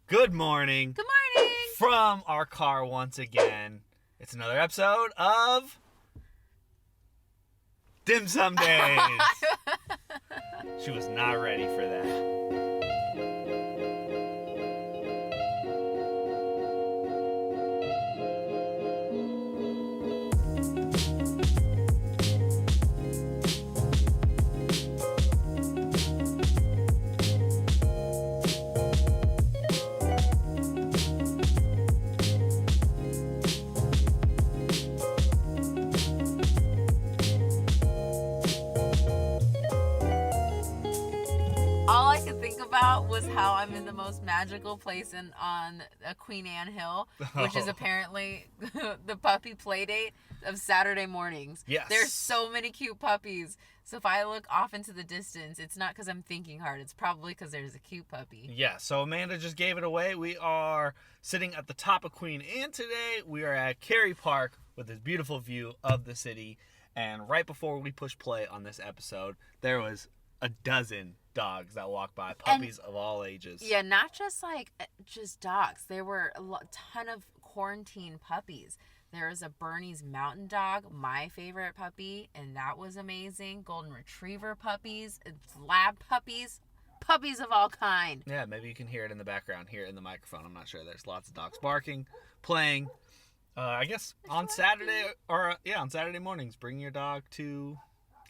Good morning. Good morning. From our car once again. It's another episode of Dim Sum Days. She was not ready for that. All I could think about was how I'm in the most magical place on Queen Anne Hill, which is apparently the puppy play date of Saturday mornings. Yes. There's so many cute puppies. So if I look off into the distance, it's not because I'm thinking hard. It's probably because there's a cute puppy. Yeah, so Amanda just gave it away. We are sitting at the top of Queen Anne today. We are at Kerry Park with this beautiful view of the city. And right before we push play on this episode, there was a dozen dogs that walked by, puppies of all ages. Yeah, not just dogs. There were a ton of quarantine puppies. There was a Bernese Mountain Dog, my favorite puppy, and that was amazing. Golden Retriever puppies, lab puppies, puppies of all kind. Yeah, maybe you can hear it in the background here in the microphone. I'm not sure. There's lots of dogs barking, playing. I guess on Saturday on Saturday mornings, bring your dog to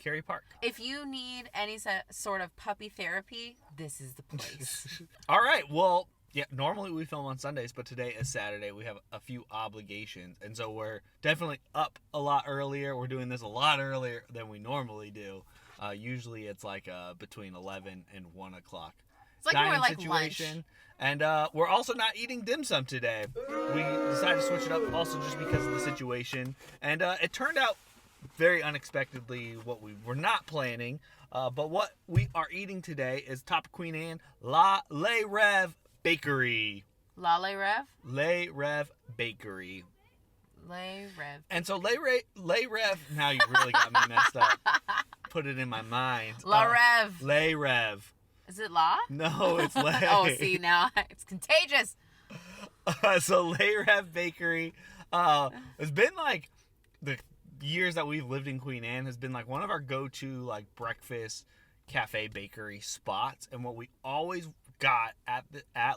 Kerry Park. If you need any sort of puppy therapy, this is the place. All right. Well, yeah, normally we film on Sundays, but today is Saturday. We have a few obligations, and so we're definitely up a lot earlier. We're doing this a lot earlier than we normally do. Usually it's like between 11 and 1 o'clock. It's like more like lunch. And we're also not eating dim sum today. We decided to switch it up also just because of the situation. And it turned out very unexpectedly what we were not planning. But what we are eating today is top of Queen Anne, Le Reve Bakery. Le Reve? Le Reve Bakery. Le Reve. And so Le Reve, now you really got me messed up. Put it in my mind. Le Reve. Le Reve. Is it La? No, it's Le. Oh, see, now it's contagious. So Le Reve Bakery, it's been like the years that we've lived in Queen Anne has been like one of our go-to like breakfast cafe bakery spots, and what we always got at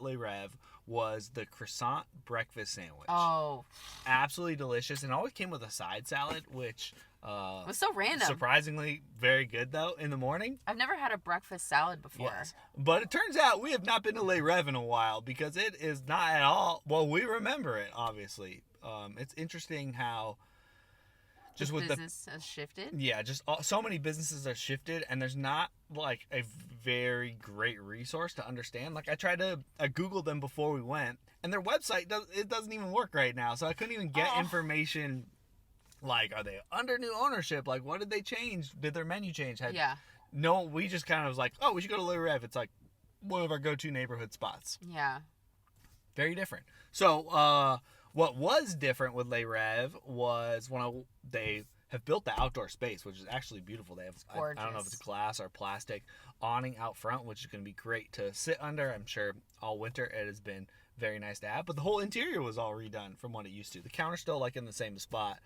Le Reve was the croissant breakfast sandwich. Oh, absolutely delicious, and always came with a side salad, which it was so random. Surprisingly very good though in the morning. I've never had a breakfast salad before. Yes. But it turns out we have not been to Le Reve in a while because it is not at all, well, we remember it obviously. It's interesting how just with business has shifted. Yeah, just so many businesses have shifted, and there's not like a very great resource to understand. Like I Googled them before we went, and their website doesn't even work right now, so I couldn't even get information. Like, are they under new ownership? Like, what did they change? Did their menu change? No, we just kind of was like, oh, we should go to Le Reve. It's like one of our go-to neighborhood spots. Yeah. Very different. So, what was different with Le Reve was they have built the outdoor space, which is actually beautiful. They have, I don't know if it's glass or plastic awning out front, which is going to be great to sit under. I'm sure all winter it has been very nice to have, but the whole interior was all redone from what it used to. The counter's still like in the same spot,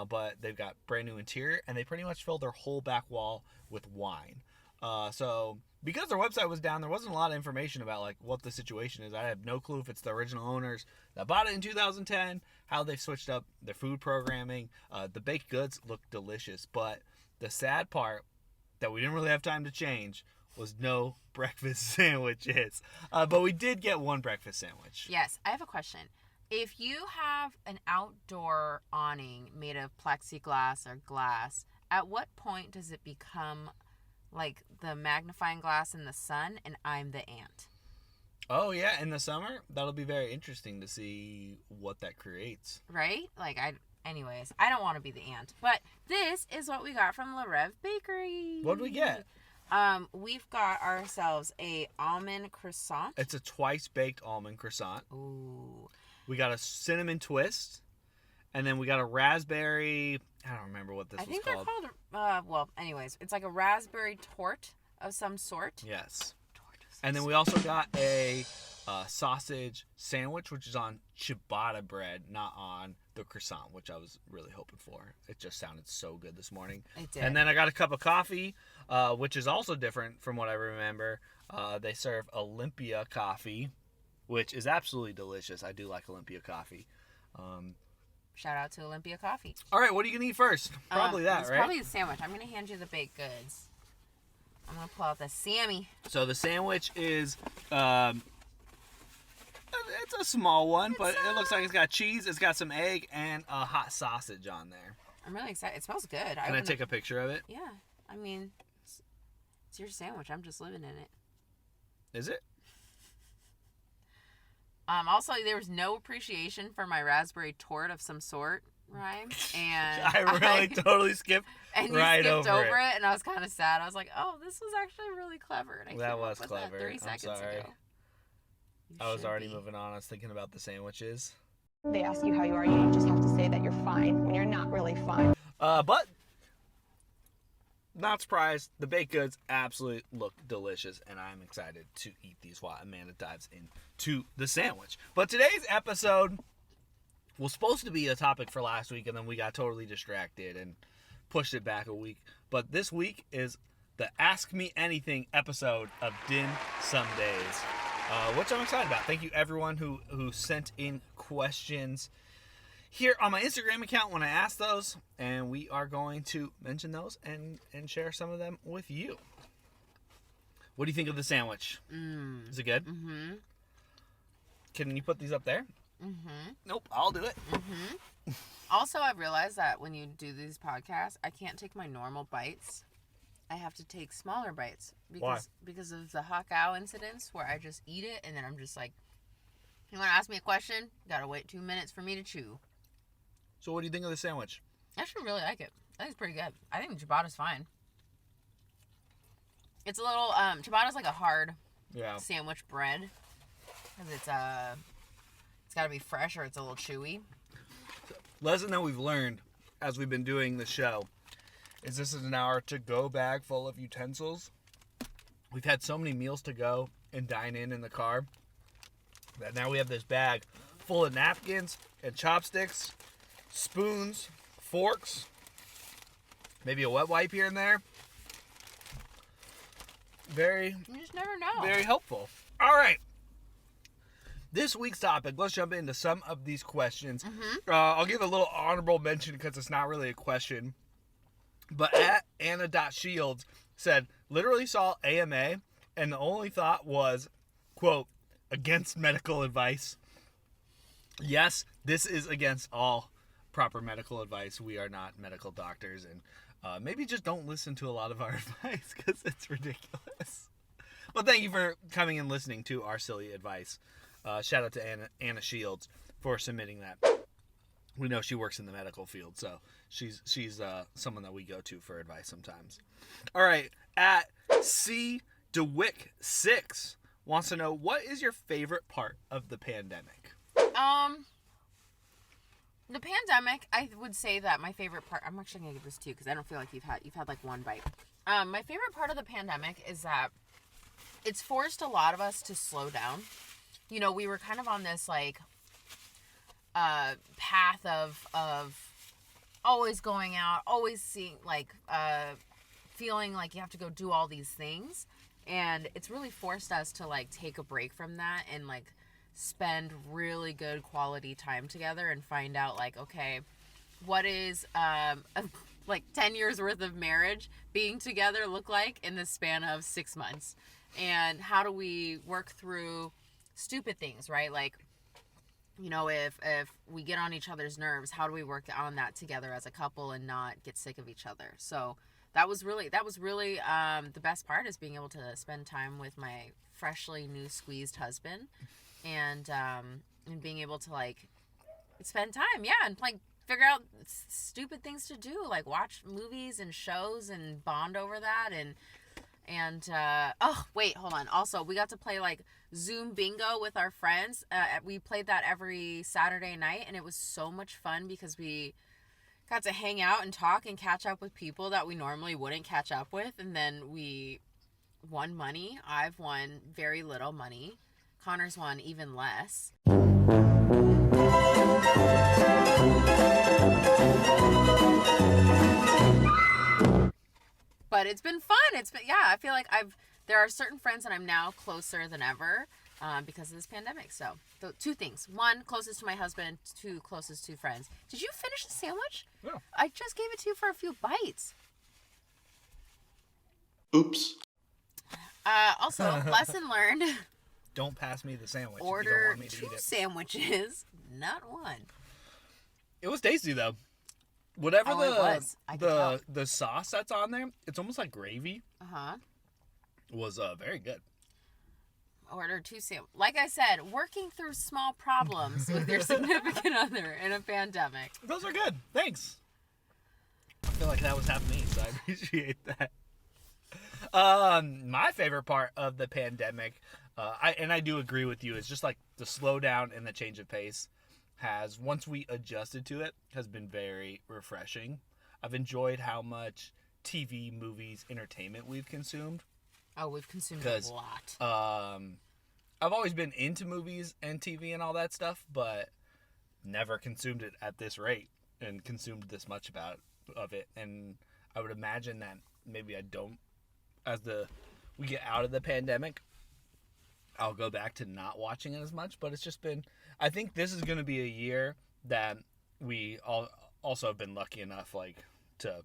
but they've got brand new interior, and they pretty much filled their whole back wall with wine. So because their website was down, there wasn't a lot of information about like what the situation is. I have no clue if it's the original owners that bought it in 2010, how they've switched up their food programming. The baked goods look delicious, but the sad part that we didn't really have time to change was no breakfast sandwiches. But we did get one breakfast sandwich. Yes, I have a question. If you have an outdoor awning made of plexiglass or glass, at what point does it become like the magnifying glass in the sun and I'm the ant? Oh, yeah, in the summer, that'll be very interesting to see what that creates. Right? Anyways, I don't want to be the ant. But this is what we got from Le Reve Bakery. What did we get? We've got ourselves a almond croissant. It's a twice baked almond croissant. Ooh. We got a cinnamon twist, and then we got a raspberry. I don't remember what this was called. I think they're called. Anyways, it's like a raspberry tort of some sort. Yes. And then we also got a sausage sandwich, which is on ciabatta bread, not on the croissant, which I was really hoping for. It just sounded so good this morning. It did. And then I got a cup of coffee, which is also different from what I remember. They serve Olympia Coffee, which is absolutely delicious. I do like Olympia Coffee. Shout out to Olympia Coffee. All right, what are you going to eat first? Probably that, right? Probably the sandwich. I'm going to hand you the baked goods. I'm going to pull out the Sammy. So the sandwich is... it's a small one, but it looks like it's got cheese, it's got some egg, and a hot sausage on there. I'm really excited. It smells good. Can I take a picture of it? Yeah. I mean, it's your sandwich. I'm just living in it. Is it? Also, there was no appreciation for my raspberry tort of some sort, rhyme. And I totally skipped and right you skipped over it. And I was kind of sad. I was like, oh, this was actually really clever. And that was clever. That 30 seconds ago. I was already moving on. I was thinking about the sandwiches. They ask you how you are, you just have to say that you're fine when you're not really fine. But not surprised, the baked goods absolutely look delicious, and I'm excited to eat these while Amanda dives into the sandwich. But today's episode was supposed to be a topic for last week, and then we got totally distracted and pushed it back a week. But this week is the Ask Me Anything episode of Din Sumdays. Which I'm excited about. Thank you everyone who sent in questions here on my Instagram account when I asked those, and we are going to mention those and share some of them with you. What do you think of the sandwich? Is it good? Mm-hmm. Can you put these up there? Mm-hmm. Nope, I'll do it. Mm-hmm. Also, I've realized that when you do these podcasts, I can't take my normal bites. I have to take smaller bites because of the hot cow incidents where I just eat it and then I'm just like, you want to ask me a question? Gotta wait 2 minutes for me to chew. So what do you think of the sandwich? I actually really like it. I think it's pretty good. I think the ciabatta's fine. It's a little ciabatta's like a hard sandwich bread because it's got to be fresh or it's a little chewy. Lesson that we've learned as we've been doing the show is this is an hour to-go bag full of utensils. We've had so many meals to go and dine in the car that now we have this bag full of napkins and chopsticks, spoons, forks, maybe a wet wipe here and there. You just never know. Very helpful. All right. This week's topic, let's jump into some of these questions. Mm-hmm. I'll give a little honorable mention because it's not really a question. But at Anna.Shields said, literally saw AMA, and the only thought was, quote, against medical advice. Yes, this is against all proper medical advice. We are not medical doctors, and maybe just don't listen to a lot of our advice because it's ridiculous. But thank you for coming and listening to our silly advice. Shout out to Anna Shields for submitting that. We know she works in the medical field, so she's someone that we go to for advice sometimes. All right, at C. DeWick 6 wants to know, what is your favorite part of the pandemic? The pandemic, I would say that my favorite part. I'm actually gonna give this to you because I don't feel like you've had like one bite. My favorite part of the pandemic is that it's forced a lot of us to slow down. You know, we were kind of on this like path of always going out, always seeing like feeling like you have to go do all these things, and it's really forced us to like take a break from that and like spend really good quality time together and find out like, okay, what is like 10 years worth of marriage being together look like in the span of 6 months, and how do we work through stupid things, right? Like, you know, if we get on each other's nerves, how do we work on that together as a couple and not get sick of each other? So that was really the best part, is being able to spend time with my freshly new squeezed husband, and being able to like spend time, and like figure out stupid things to do, like watch movies and shows and bond over that, and oh wait, hold on. Also, we got to play like Zoom bingo with our friends. We played that every Saturday night, and it was so much fun because we got to hang out and talk and catch up with people that we normally wouldn't catch up with, and then we won money. I've won very little money. Connor's one even less. But it's been fun. I feel like there are certain friends that I'm now closer than ever because of this pandemic. So, two things. One, closest to my husband. Two, closest to friends. Did you finish the sandwich? Yeah. I just gave it to you for a few bites. Oops. Also, lesson learned. Don't pass me the sandwich. Order if you don't want me to 2 eat it. sandwiches, not one. It was tasty though. Whatever it was. I could tell. the sauce that's on there, it's almost like gravy. Uh-huh. Was very good. Order 2 sandwiches. Like I said, working through small problems with your significant other in a pandemic. Those are good. Thanks. I feel like that was half me, so I appreciate that. My favorite part of the pandemic, I do agree with you, is just like the slowdown and the change of pace once we adjusted to it, has been very refreshing. I've enjoyed how much TV, movies, entertainment we've consumed. Oh, we've consumed a lot. I've always been into movies and TV and all that stuff, but never consumed it at this rate and consumed this much of it. And I would imagine that maybe I don't, we get out of the pandemic, I'll go back to not watching it as much. But it's just been, I think this is going to be a year that we also have been lucky enough to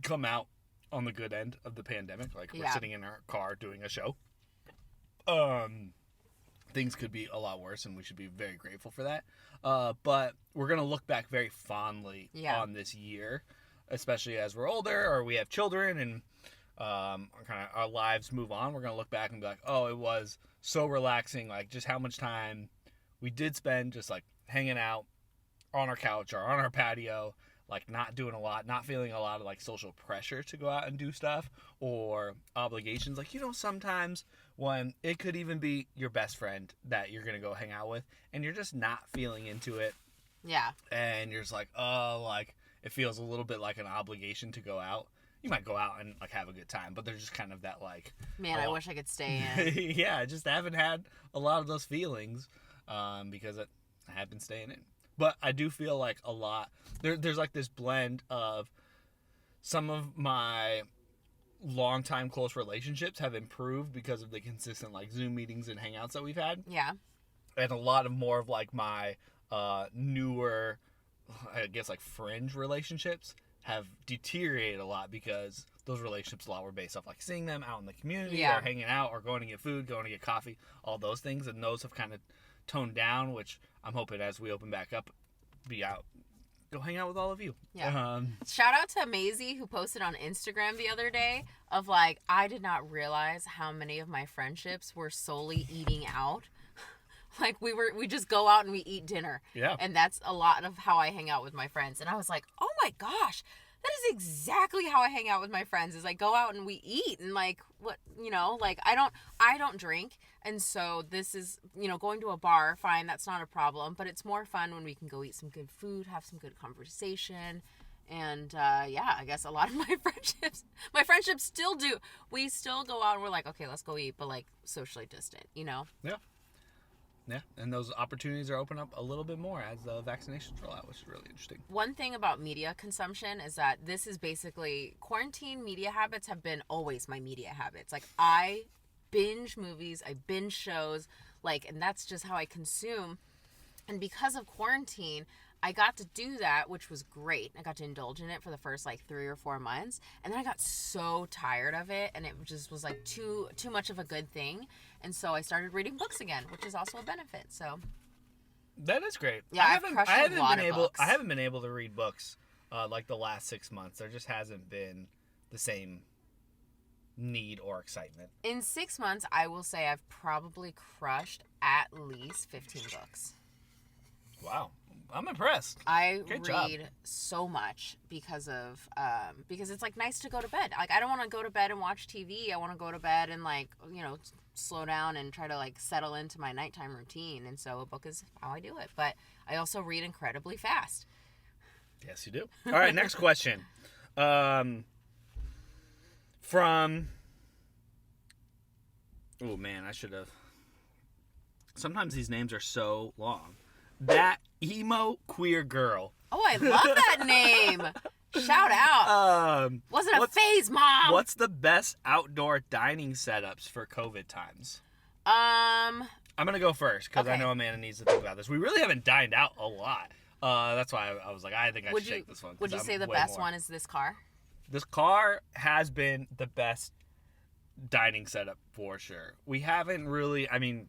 come out on the good end of the pandemic. We're sitting in our car doing a show. Things could be a lot worse, and we should be very grateful for that. But we're going to look back very fondly on this year, especially as we're older or we have children and our lives move on. We're going to look back and be like, oh, it was so relaxing, just how much time we did spend just hanging out on our couch or on our patio, not doing a lot, not feeling a lot of social pressure to go out and do stuff or obligations. Sometimes when it could even be your best friend that you're going to go hang out with and you're just not feeling into it. Yeah. And you're just it feels a little bit like an obligation to go out. You might go out and have a good time, but there's just kind of that man, I wish I could stay in. Yeah, I just haven't had a lot of those feelings because I have been staying in. But I do feel a lot there's this blend of some of my longtime close relationships have improved because of the consistent Zoom meetings and hangouts that we've had. Yeah. And a lot of more of my newer, I guess fringe relationships have deteriorated a lot because those relationships a lot were based off seeing them out in the community or hanging out or going to get food, going to get coffee, all those things. And those have kind of toned down, which I'm hoping as we open back up, go hang out with all of you. Yeah. Shout out to Maisie who posted on Instagram the other day of I did not realize how many of my friendships were solely eating out. We just go out and we eat dinner. Yeah. And that's a lot of how I hang out with my friends. And I was like, oh my gosh, that is exactly how I hang out with my friends is go out and we eat and what, I don't drink. And so this is, going to a bar, fine, that's not a problem, but it's more fun when we can go eat some good food, have some good conversation. And I guess a lot of my friendships still do. We still go out and we're okay, let's go eat, but socially distant, Yeah. Yeah, and those opportunities are open up a little bit more as the vaccinations roll out, which is really interesting. One thing about media consumption is that this is basically quarantine media habits have been always my media habits. I binge movies, I binge shows, and that's just how I consume. And because of quarantine, I got to do that, which was great. I got to indulge in it for the first 3 or 4 months. And then I got so tired of it and it just was too much of a good thing. And so I started reading books again, which is also a benefit. So that is great. Yeah, I haven't been able to read books the last 6 months. There just hasn't been the same need or excitement. In 6 months, I will say I've probably crushed at least 15 books. Wow. I'm impressed. I read so much because it's nice to go to bed. I don't want to go to bed and watch TV. I want to go to bed and slow down and try to settle into my nighttime routine. And so a book is how I do it. But I also read incredibly fast. Yes, you do. All right, next question. From oh man, I should have Sometimes these names are so long. That emo queer girl. Oh, I love that name. Shout out. Wasn't a phase, Mom. What's the best outdoor dining setups for COVID times? I'm going to go first because I know Amanda needs to think about this. We really haven't dined out a lot. That's why I was like, I think I should take this one. Would you say the best one is this car? This car has been the best dining setup for sure. We haven't really, I mean,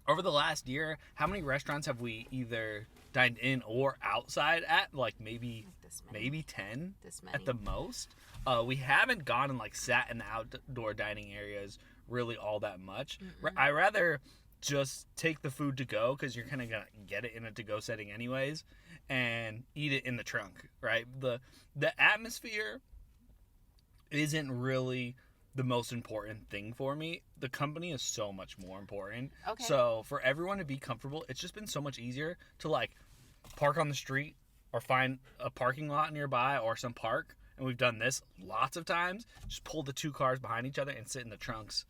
over the last year, how many restaurants have we either dined in or outside at? Like maybe 10 at the most. We haven't gone and like sat in the outdoor dining areas really all that much. I rather just take the food to go because you're kind of gonna get it in a to-go setting anyways and eat it in the trunk, right? The atmosphere isn't really the most important thing for me. The company is so much more important. Okay. So for everyone to be comfortable, it's just been so much easier to like park on the street or find a parking lot nearby or some park. And we've done this lots of times. Just pull the 2 cars behind each other and sit in the trunks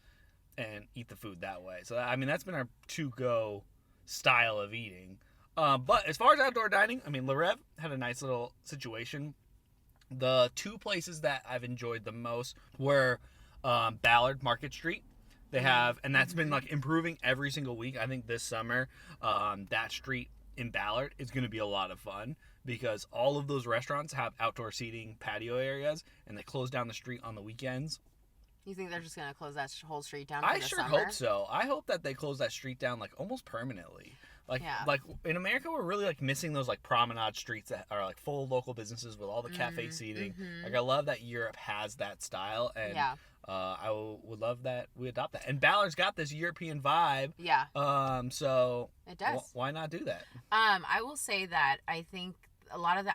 and eat the food that way. So, I mean, that's been our to-go style of eating. But as far as outdoor dining, I mean, Reve had a nice little situation. The 2 places that I've enjoyed the most were Ballard Market Street. They have, and that's been like improving every single week. I think this summer, that street in Ballard is going to be a lot of fun because all of those restaurants have outdoor seating patio areas and they close down the street on the weekends. You think they're just going to close that whole street down? I sure hope so. I hope that they close that street down like almost permanently. Like in America, we're really like missing those like promenade streets that are like full of local businesses with all the cafe seating. Like I love that Europe has that style, and I would love that we adopt that. And Ballard's got this European vibe. Yeah. So it does. Why not do that? I will say that I think a lot of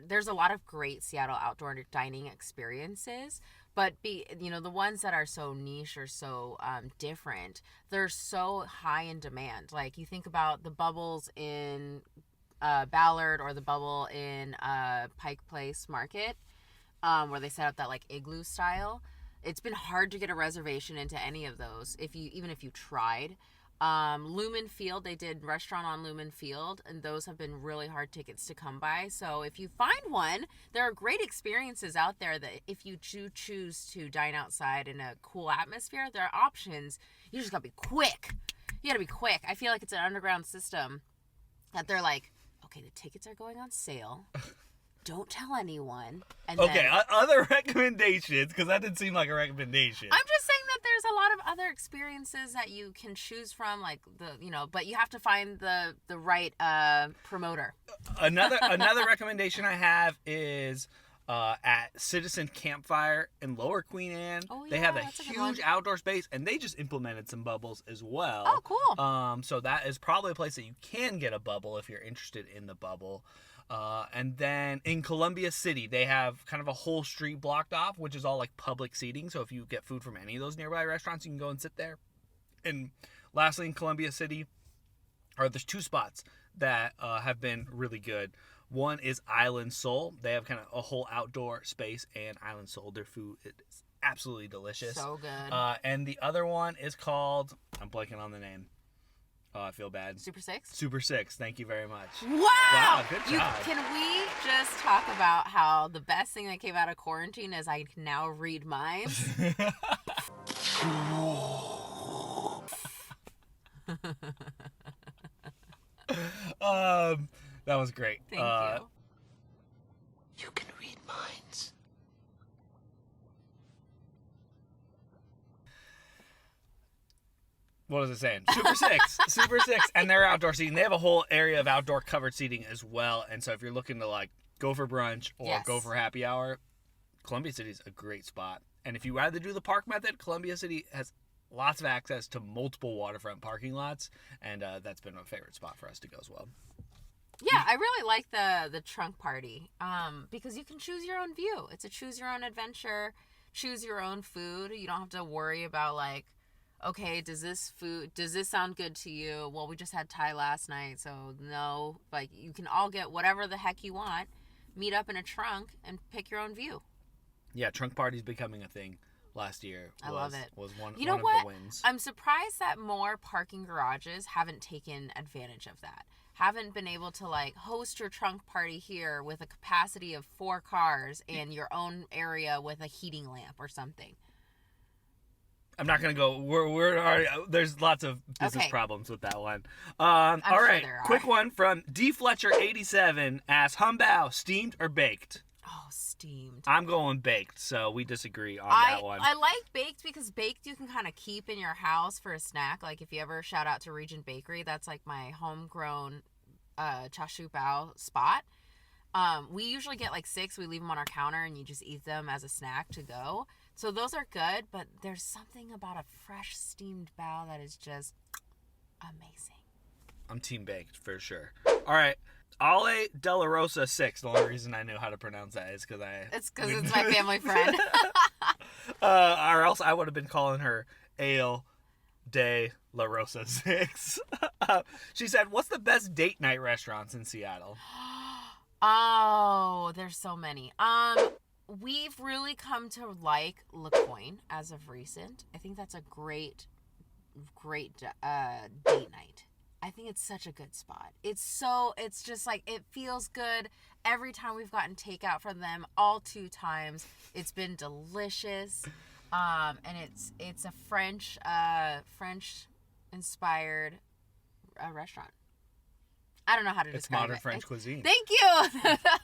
there's a lot of great Seattle outdoor dining experiences. But the ones that are so niche or so different, they're so high in demand. Like you think about the bubbles in Ballard or the bubble in Pike Place Market, where they set up that like igloo style. It's been hard to get a reservation into any of those even if you tried. Lumen Field, they did restaurant on Lumen Field, and those have been really hard tickets to come by. So if you find one, there are great experiences out there that if you choose to dine outside in a cool atmosphere, there are options. You just gotta be quick. I feel like it's an underground system that they're like, okay, the tickets are going on sale. Don't tell anyone. And other recommendations, because that didn't seem like a recommendation. I'm just saying that there's a lot of other experiences that you can choose from, like but you have to find the right promoter. Another recommendation I have is at Citizen Campfire in Lower Queen Anne. Oh, yeah, they have a huge outdoor space, and they just implemented some bubbles as well. Oh, cool. So that is probably a place that you can get a bubble if you're interested in the bubble. And then in Columbia City, they have kind of a whole street blocked off, which is all like public seating. So if you get food from any of those nearby restaurants, you can go and sit there. And lastly, in Columbia City, there's 2 spots that have been really good. One is Island Soul. They have kind of a whole outdoor space, and Island Soul, their food is absolutely delicious. So good. And the other one is called, I'm blanking on the name. Oh, I feel bad. Super 6? Super 6. Thank you very much. Wow! Good job. Can we just talk about how the best thing that came out of quarantine is I can now read minds? That was great. Thank you. You can read minds. What was it saying? Super 6. Super 6. And they're outdoor seating. They have a whole area of outdoor covered seating as well. And so if you're looking to like go for brunch or go for happy hour, Columbia City is a great spot. And if you rather do the park method, Columbia City has lots of access to multiple waterfront parking lots. And that's been a favorite spot for us to go as well. Yeah, I really like the trunk party because you can choose your own view. It's a choose your own adventure, choose your own food. You don't have to worry about like, okay, does this sound good to you? Well, we just had Thai last night, so no. Like, you can all get whatever the heck you want, meet up in a trunk, and pick your own view. Yeah, trunk party's becoming a thing last year. I love it. Was one, you know one what? of the wins. I'm surprised that more parking garages haven't taken advantage of that. Haven't been able to like host your trunk party here with a capacity of 4 cars and your own area with a heating lamp or something. I'm not gonna go. We're already. There's lots of business problems with that one. All sure right, there are. quick one from D Fletcher 87 asks, Humbao, steamed or baked? Oh, steamed. I'm going baked, so we disagree on that one. I like baked because baked you can kind of keep in your house for a snack. Like if you ever shout out to Reve Bakery, that's like my homegrown char siu bao spot. We usually get like 6. We leave them on our counter and you just eat them as a snack to go. So those are good, but there's something about a fresh steamed bao that is just amazing. I'm team baked for sure. All right. Ale de la Rosa 6. The only reason I knew how to pronounce that is because it's my family friend. Or else I would have been calling her Ale de la Rosa 6. She said, what's the best date night restaurants in Seattle? Oh, there's so many. We've really come to like LaCoin as of recent. I think that's a great date night. I think it's such a good spot. It's just like, it feels good. Every time we've gotten takeout from them, all 2 times, it's been delicious. And it's a French inspired restaurant. I don't know how to describe it. It's modern French cuisine. Thank you.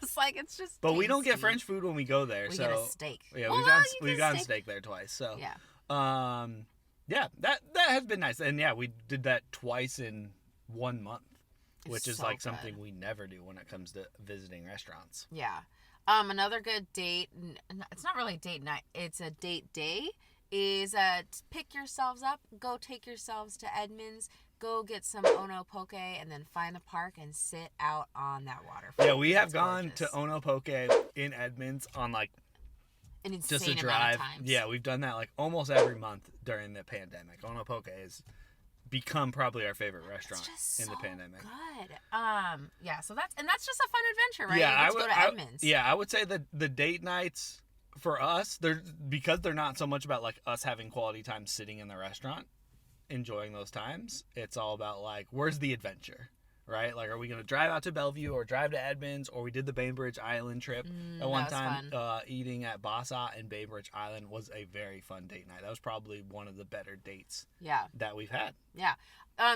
It's like, it's just But tasty. we don't get French food when we go there. We so get a steak. Yeah, Well, we've gotten steak there twice. So yeah. Yeah, that has been nice. And yeah, we did that twice in 1 month, which is so like good. something we never do when it comes to visiting restaurants. Yeah. Another good date, it's not really a date night, it's a date day, is pick yourselves up, go take yourselves to Edmonds, go get some Ono Poke, and then find a park and sit out on that waterfront. Yeah, we have It's gone gorgeous. to Ono Poke in Edmonds on like An insane just a amount drive. of times. Yeah, we've done that like almost every month during the pandemic. Ono Poke has become probably our favorite restaurant It's just in the so pandemic. Good. Yeah, so that's just a fun adventure, right? Yeah, You get to go to Edmonds. I would say that the date nights for us, because they're not so much about like us having quality time sitting in the restaurant, enjoying those times. It's all about like, where's the adventure, right? Like, are we going to drive out to Bellevue or drive to Edmonds? Or we did the Bainbridge Island trip at one time. Eating at Bassa and Bainbridge Island was a very fun date night. That was probably one of the better dates that we've had. Yeah.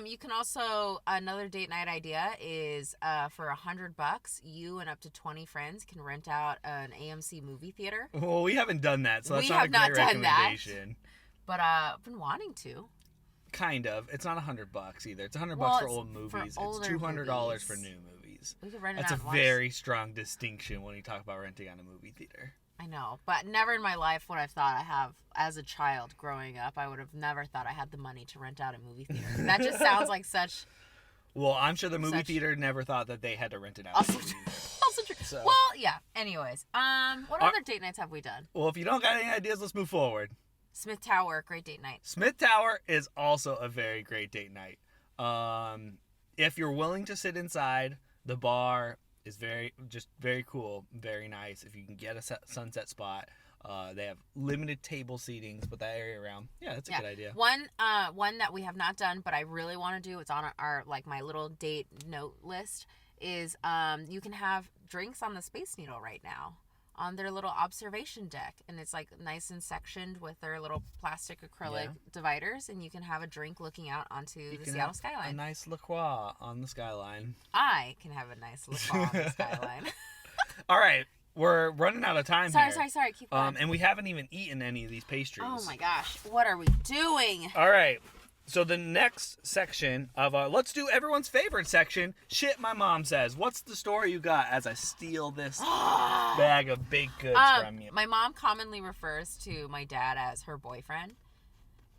You can also, another date night idea is for $100, you and up to 20 friends can rent out an AMC movie theater. Well, we haven't done that, so that's We not a have great not done that. recommendation. But I've been wanting to. Kind of. It's not $100 either. It's $100 Well, for it's old movies. for it's older $200 movies. for new movies. We could rent it That's out a and watch. very strong distinction when you talk about renting on a movie theater. I know, but never in my life would I have thought I have, as a child growing up, I would have never thought I had the money to rent out a movie theater. That just sounds like such... Well, I'm sure the movie theater never thought that they had to rent it out. Also true. So. Well, yeah. Anyways, what other date nights have we done? Well, if you don't got any ideas, let's move forward. Smith Tower, great date night. Smith Tower is also a very great date night. If you're willing to sit inside, the bar is very cool, very nice. If you can get a sunset spot, they have limited table seatings, but that area around, that's a good idea. One that we have not done, but I really want to do, it's on our like my little date note list, is you can have drinks on the Space Needle right now on their little observation deck, and it's like nice and sectioned with their little plastic acrylic dividers, and you can have a drink looking out onto the Seattle skyline. A nice La Croix on the skyline. I can have a nice La Croix on the skyline. All right, we're running out of time here. Sorry, keep going. And we haven't even eaten any of these pastries. Oh my gosh, what are we doing? All right. So the next section of let's do everyone's favorite section. Shit, my mom says. What's the story you got as I steal this bag of baked goods from you? My mom commonly refers to my dad as her boyfriend,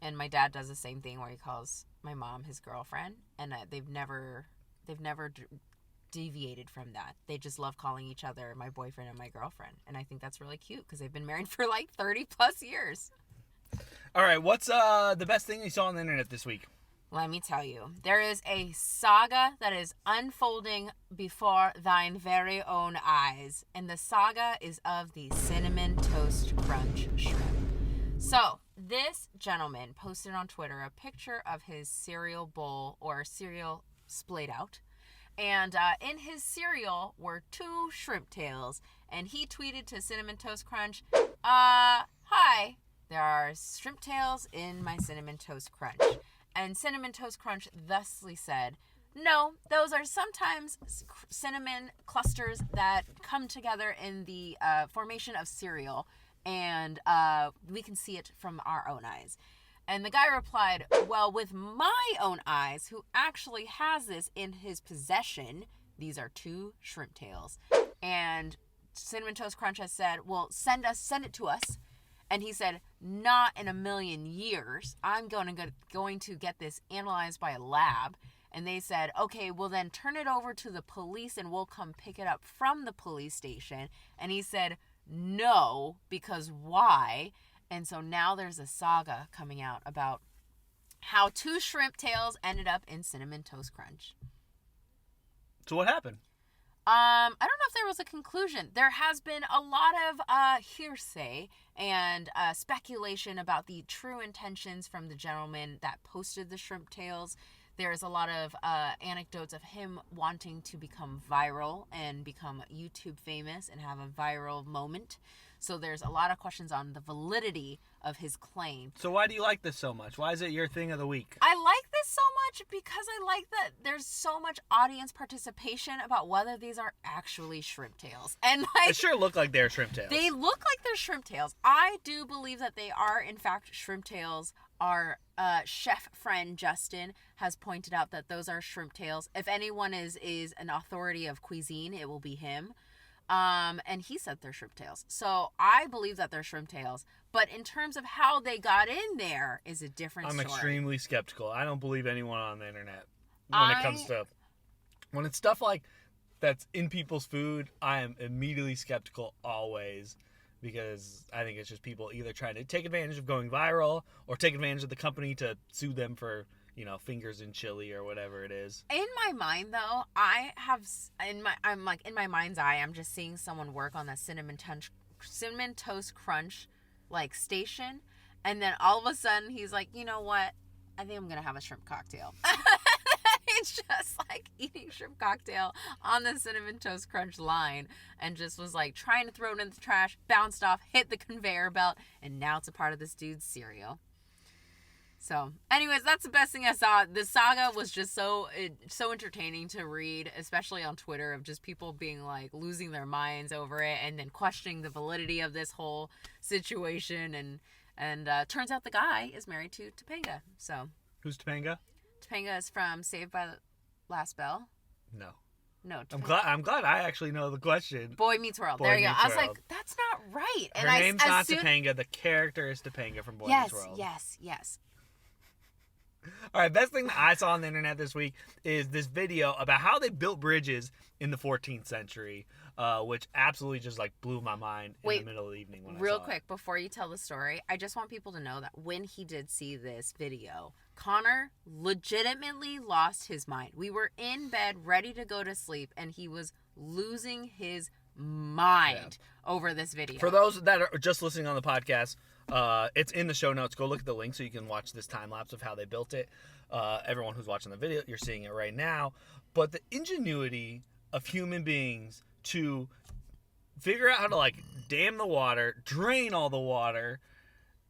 and my dad does the same thing where he calls my mom his girlfriend, and they've never deviated from that. They just love calling each other my boyfriend and my girlfriend, and I think that's really cute because they've been married for like 30 plus years. All right, what's the best thing you saw on the internet this week? Let me tell you, there is a saga that is unfolding before thine very own eyes, and the saga is of the Cinnamon Toast Crunch shrimp. So, this gentleman posted on Twitter a picture of his cereal bowl or cereal splayed out. And in his cereal were 2 shrimp tails. And he tweeted to Cinnamon Toast Crunch, hi, there are shrimp tails in my Cinnamon Toast Crunch. And Cinnamon Toast Crunch thusly said, no, those are sometimes cinnamon clusters that come together in the formation of cereal. And we can see it from our own eyes. And the guy replied, well, with my own eyes, who actually has this in his possession, these are 2 shrimp tails. And Cinnamon Toast Crunch has said, well, send it to us. And he said, not in a million years. I'm going to get this analyzed by a lab. And they said, okay, well then turn it over to the police and we'll come pick it up from the police station. And he said, no, because why? And so now there's a saga coming out about how 2 shrimp tails ended up in Cinnamon Toast Crunch. So what happened? I don't know if there was a conclusion. There has been a lot of hearsay and speculation about the true intentions from the gentleman that posted the shrimp tails. There's a lot of anecdotes of him wanting to become viral and become YouTube famous and have a viral moment. So there's a lot of questions on the validity of his claim. So why do you like this so much? Why is it your thing of the week? I like this so much because I like that there's so much audience participation about whether these are actually shrimp tails. And like, it sure look like they're shrimp tails. They look like they're shrimp tails. I do believe that they are, in fact, shrimp tails. Our chef friend Justin has pointed out that those are shrimp tails. If anyone is an authority of cuisine, it will be him. And he said they're shrimp tails. So I believe that they're shrimp tails. But in terms of how they got in there is a different story. I'm extremely skeptical. I don't believe anyone on the internet when it comes to... When it's stuff like that's in people's food, I am immediately skeptical always. Because I think it's just people either trying to take advantage of going viral or take advantage of the company to sue them for, fingers in chili or whatever it is. In my mind, though, in my mind's eye, I'm just seeing someone work on that Cinnamon Toast Crunch, station. And then all of a sudden, he's like, you know what? I think I'm going to have a shrimp cocktail. It's just eating shrimp cocktail on the Cinnamon Toast Crunch line and just was trying to throw it in the trash, bounced off, hit the conveyor belt, and now it's a part of this dude's cereal. So, anyways, that's the best thing I saw. The saga was just so entertaining to read, especially on Twitter, of just people being losing their minds over it and then questioning the validity of this whole situation. And turns out the guy is married to Topanga. So, who's Topanga? Topanga is from Saved by the Last Bell. No. Topanga. I'm glad I actually know the question. Boy Meets World. There you go. I was like, that's not right. Her name's not Topanga. The character is Topanga from Boy Meets World. Yes. All right, best thing that I saw on the internet this week is this video about how they built bridges in the 14th century, which absolutely just blew my mind in the middle of the evening when I saw it. Real quick, before you tell the story, I just want people to know that when he did see this video, Connor legitimately lost his mind. We were in bed ready to go to sleep, and he was losing his mind over this video. For those that are just listening on the podcast, it's in the show notes. Go look at the link so you can watch this time lapse of how they built it. Everyone who's watching the video, you're seeing it right now. But the ingenuity of human beings to figure out how to dam the water, drain all the water,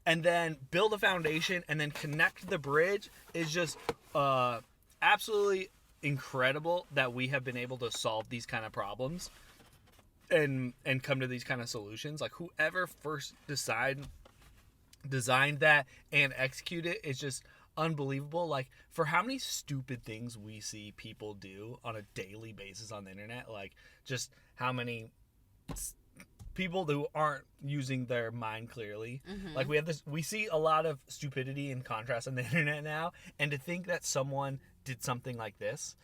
and then build a foundation and then connect the bridge is just absolutely incredible that we have been able to solve these kind of problems and come to these kind of solutions. Whoever first designed that and executed it is just unbelievable. For how many stupid things we see people do on a daily basis on the internet, just how many people who aren't using their mind clearly. Mm-hmm. We see a lot of stupidity and contrast on the internet now, and to think that someone did something like this,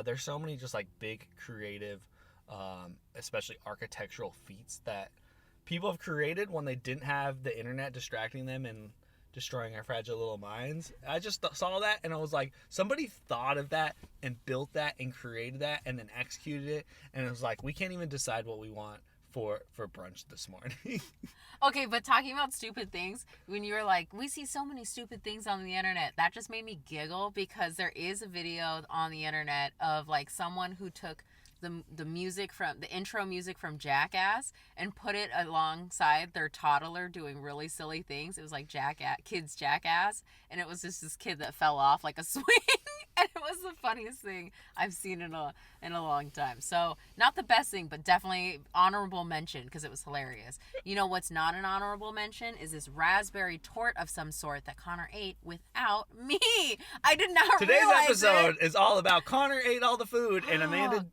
there's so many just big creative, especially architectural feats that people have created when they didn't have the internet distracting them and destroying our fragile little minds. I just saw that and I was like, somebody thought of that and built that and created that and then executed it, and it was we can't even decide what we want for brunch this morning. Okay, but talking about stupid things, when you were like, we see so many stupid things on the internet, that just made me giggle because there is a video on the internet of like someone who took the music from the intro music from Jackass and put it alongside their toddler doing really silly things. It was like kids Jackass, and it was just this kid that fell off like a swing, and it was the funniest thing I've seen in a long time. So not the best thing, but definitely honorable mention because it was hilarious. You know what's not an honorable mention is this raspberry tort of some sort that Connor ate without me. I did not Today's realize episode is all about Connor ate all the food and Amanda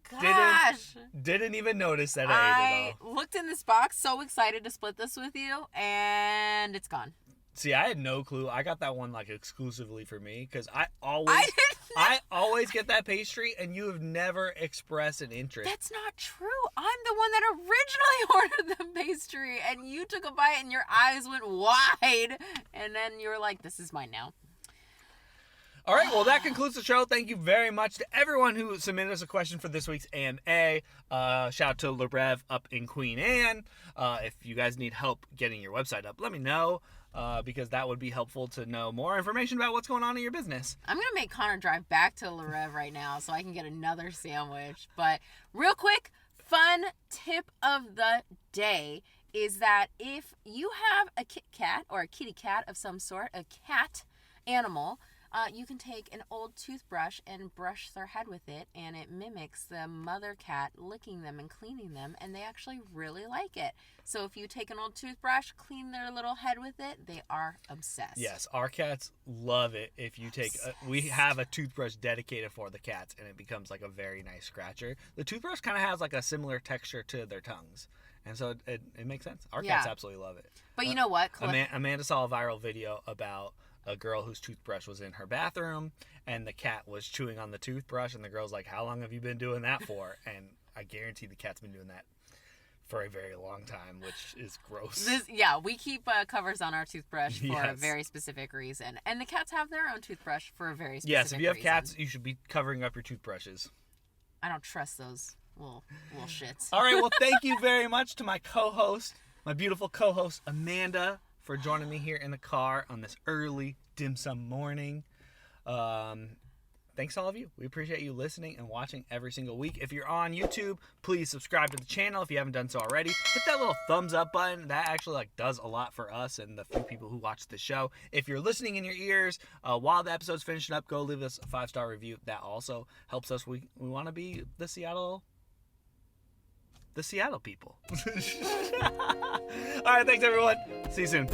didn't even notice that I ate it all. I looked in this box, so excited to split this with you, and it's gone. See, I had no clue. I got that one like exclusively for me because I always get that pastry, and you have never expressed an interest. That's not true. I'm the one that originally ordered the pastry, and you took a bite, and your eyes went wide, and then you were like, "This is mine now." All right, well, that concludes the show. Thank you very much to everyone who submitted us a question for this week's AMA. Shout out to Reve up in Queen Anne. If you guys need help getting your website up, let me know. Because that would be helpful to know more information about what's going on in your business. I'm going to make Connor drive back to Reve right now so I can get another sandwich. But real quick, fun tip of the day is that if you have a Kit Kat or a kitty cat of some sort, a cat animal, you can take an old toothbrush and brush their head with it, and it mimics the mother cat licking them and cleaning them, and they actually really like it. So if you take an old toothbrush, clean their little head with it, they are obsessed. Yes, our cats love it. If you take, we have a toothbrush dedicated for the cats, and it becomes like a very nice scratcher. The toothbrush kind of has like a similar texture to their tongues, and so it makes sense. Our cats absolutely love it. But you know what? Amanda saw a viral video about a girl whose toothbrush was in her bathroom, and the cat was chewing on the toothbrush, and the girl's like, "How long have you been doing that for?" And I guarantee the cat's been doing that for a very long time, which is gross. We keep covers on our toothbrush for a very specific reason, and the cats have their own toothbrush for a very specific reason. Yes, if you have cats, you should be covering up your toothbrushes. I don't trust those little shits. All right, well, thank you very much to my co-host, my beautiful co-host Amanda, for joining me here in the car on this early dim sum morning. Thanks to all of you. We appreciate you listening and watching every single week. If you're on YouTube, please subscribe to the channel if you haven't done so already. Hit that little thumbs up button. That actually does a lot for us and the few people who watch the show. If you're listening in your ears while the episode's finishing up, go leave us a 5-star review. That also helps us. We want to be the Seattle people. All right, thanks everyone. See you soon.